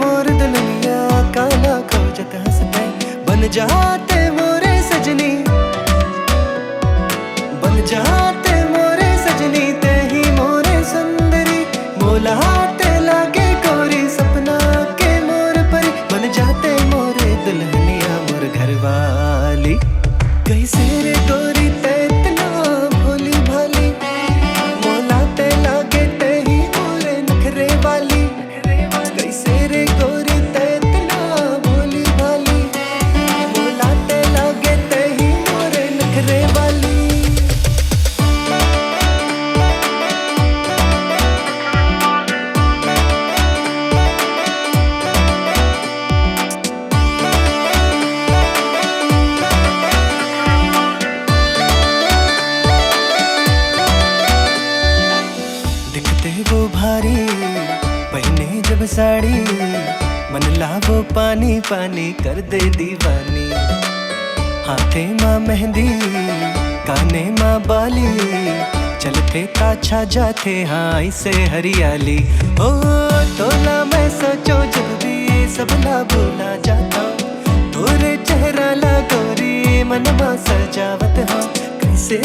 मोर दुल्हनिया काला खोजत हंसते बन जाते मोरे सजनी, बन जाते मोरे सजनी ते ही मोरे सुंदरी, मोलाते लागे गोरी सपना के मोर परी, बन जाते मोरे दुल्हनिया मोर घरवाली। कैसे रे गोरी ते इतना भोली भाली, मोलाते लागे ते ही मोरे नखरे वाली। कैसे रे गोरी ते इतना भोली भाली, मोलाते लागे ते ही मोरे नखरे वाली। दिखते वो भारी पहने जब साड़ी, मन लावो पानी पानी कर दे दीवानी। हाथे माँ मेहंदी काने माँ बाली, चलते ताछा जाते हाँ इसे हरियाली। ओ तोला मैं सोचो जब भी सबला भूला जाता, तोरे चेहरा ला गोरी मन माँ सजावत हाँ। कैसे